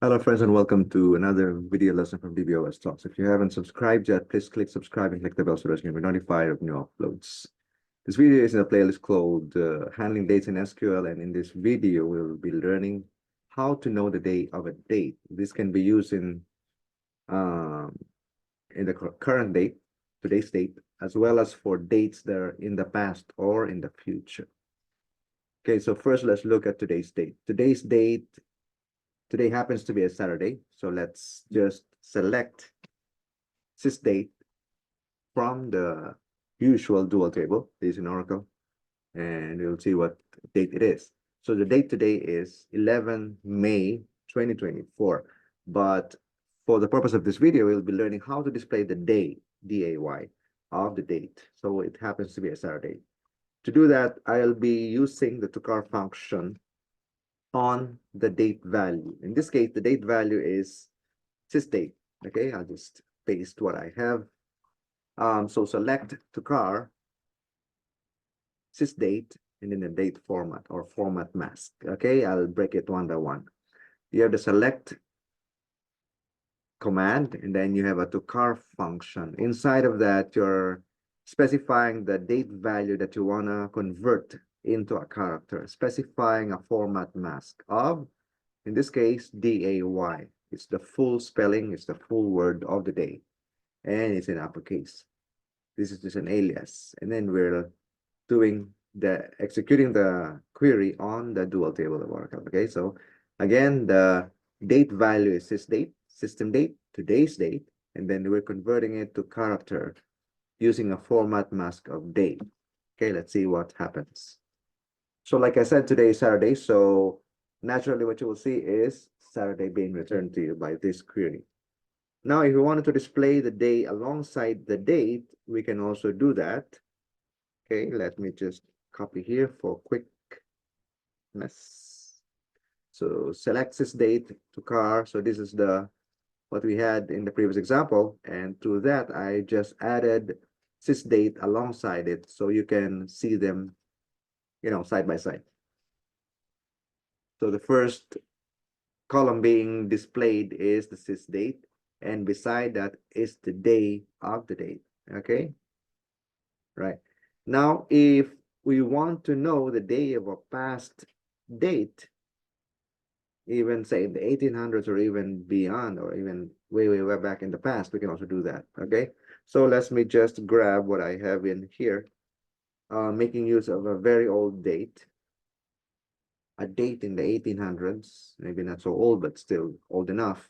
Hello, friends, and welcome to another video lesson from DBOS Talks. If you haven't subscribed yet, please click subscribe and click the bell so that you can be notified of new uploads. This video is in a playlist called Handling Dates in SQL, and in this video, we'll be learning how to know the day of a date. This can be used um, in the current date, today's date, as well as for dates that are in the past or in the future. Okay, so first let's look at today's date. Today happens to be a Saturday, so let's just select this date from the usual dual table. This is in Oracle, and you'll see what date it is. So the date today is 11 May 2024. But for the purpose of this video, we'll be learning how to display the day, D-A-Y, of the date. So it happens to be a Saturday. To do that, I'll be using the tocar function on the date value. In this case, the date value is sysdate. Okay, I'll just paste what I have. So select tocar sysdate and then the date format or format mask. Okay, I'll break it one by one. You have the select command, and then you have a tocar function. Inside of that, you're specifying the date value that you want to convert into a character, specifying a format mask of, in this case, DAY. It's the full spelling, it's the full word of the day, and it's in uppercase. This is just an alias. And then we're executing the query on the dual table of Oracle. Okay, so again, the date value is sysdate, system date, today's date, and then we're converting it to character using a format mask of date. Okay, let's see what happens. So like I said, today is Saturday, so naturally what you will see is Saturday being returned to you by this query. Now, if you wanted to display the day alongside the date, we can also do that. Okay, let me just copy here for quickness. So select this date to car. So this is what we had in the previous example. And to that, I just added this date alongside it so you can see them, side by side. So the first column being displayed is the sys date, and beside that is the day of the date. Okay, right. Now, if we want to know the day of a past date, even say in the 1800s or even beyond, or even way back in the past, we can also do that. Okay, so let me just grab what I have in here, making use of a very old date, a date in the 1800s, maybe not so old, but still old enough.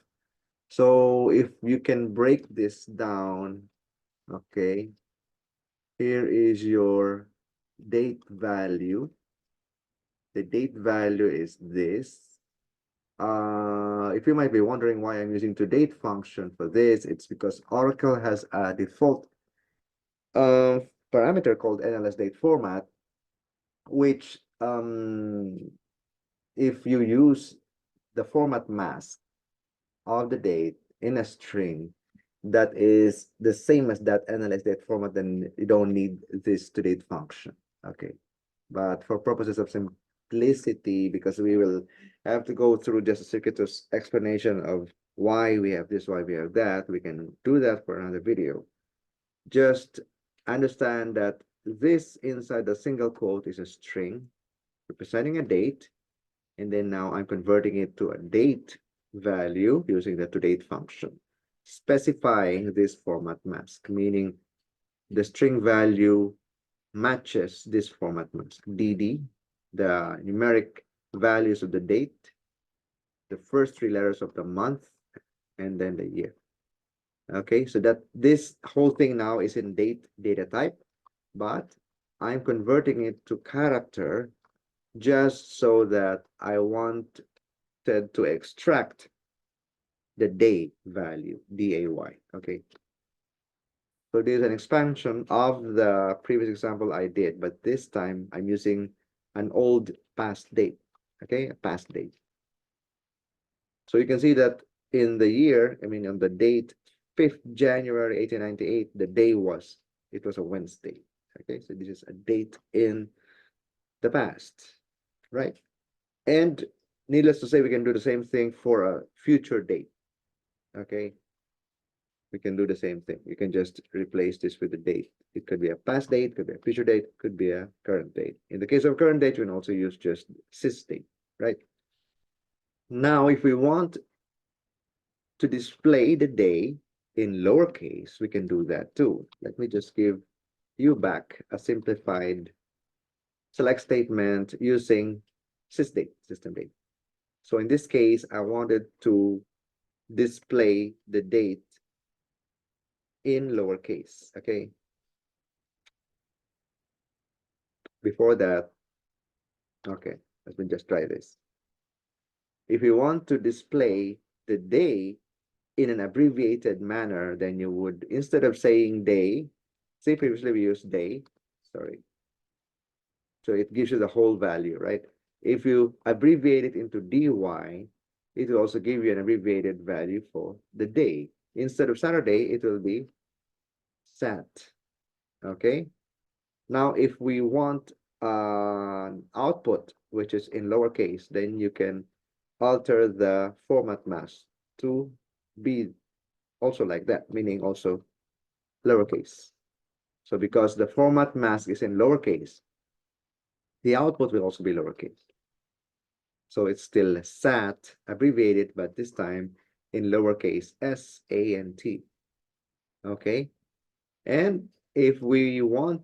So if you can break this down, okay, here is your date value. The date value is this. If you might be wondering why I'm using toDate function for this, it's because Oracle has a default parameter called NLS format, which if you use the format mask of the date in a string that is the same as that NLS format, then you don't need this toDate function. Okay, but for purposes of simplicity, because we will have to go through just a circuitous explanation of why we have this, why we have that, we can do that for another video. Just understand that this inside the single quote is a string representing a date, and then now I'm converting it to a date value using the toDate function, specifying this format mask, meaning the string value matches this format mask, DD, the numeric values of the date, the first three letters of the month, and then the year. Okay, so that this whole thing now is in date data type, but I'm converting it to character just so that I wanted to extract the day value, DAY. Okay, so there's an expansion of the previous example I did, but this time I'm using an old past date. Okay, a past date. So you can see that in the year, I mean, on the date 5th January 1898, the day it was a Wednesday. Okay, so this is a date in the past, right? And needless to say, we can do the same thing for a future date. Okay, we can do the same thing. You can just replace this with the date. It could be a past date, could be a future date, could be a current date. In the case of current date, you can also use just sys date, right? Now, if we want to display the day in lowercase, we can do that too. Let me just give you back a simplified select statement using sysdate, system date. So in this case, I wanted to display the date in lowercase, okay? Before that, okay, let me just try this. If you want to display the day in an abbreviated manner, then you would, instead of saying day, say previously we used day, sorry. So it gives you the whole value, right? If you abbreviate it into dy, it will also give you an abbreviated value for the day. Instead of Saturday, it will be sat, okay? Now, if we want an output, which is in lowercase, then you can alter the format mask to be also like that, meaning also lowercase. So because the format mask is in lowercase, the output will also be lowercase. So it's still SAT, abbreviated, but this time in lowercase s, a, and t. Okay? And if we want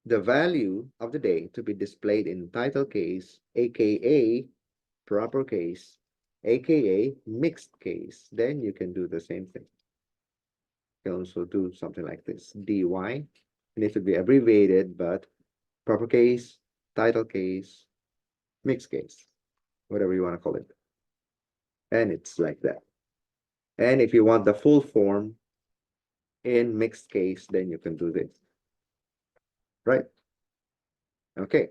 the value of the day to be displayed in title case, aka proper case, aka mixed case, then you can do the same thing. You can also do something like this, dy. It needs to be abbreviated, but proper case, title case, mixed case, whatever you want to call it. And it's like that. And if you want the full form in mixed case, then you can do this, right? Okay.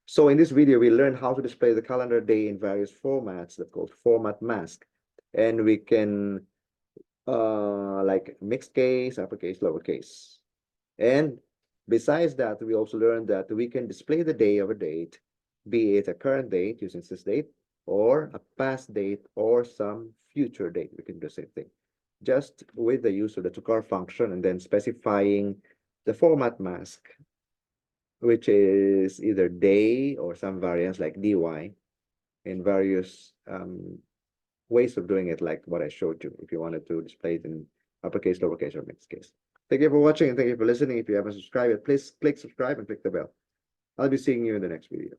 So in this video, we learned how to display the calendar day in various formats that's called format mask. And we can like mixed case, uppercase, lowercase. And besides that, we also learned that we can display the day of a date, be it a current date using sysdate, or a past date, or some future date. We can do the same thing, just with the use of the Toar function and then specifying the format mask, which is either day or some variants like dy, in various ways of doing it, like what I showed you, if you wanted to display it in uppercase, lowercase, or mixed case. Thank you for watching and thank you for listening. If you haven't subscribed, please click subscribe and click the bell. I'll be seeing you in the next video.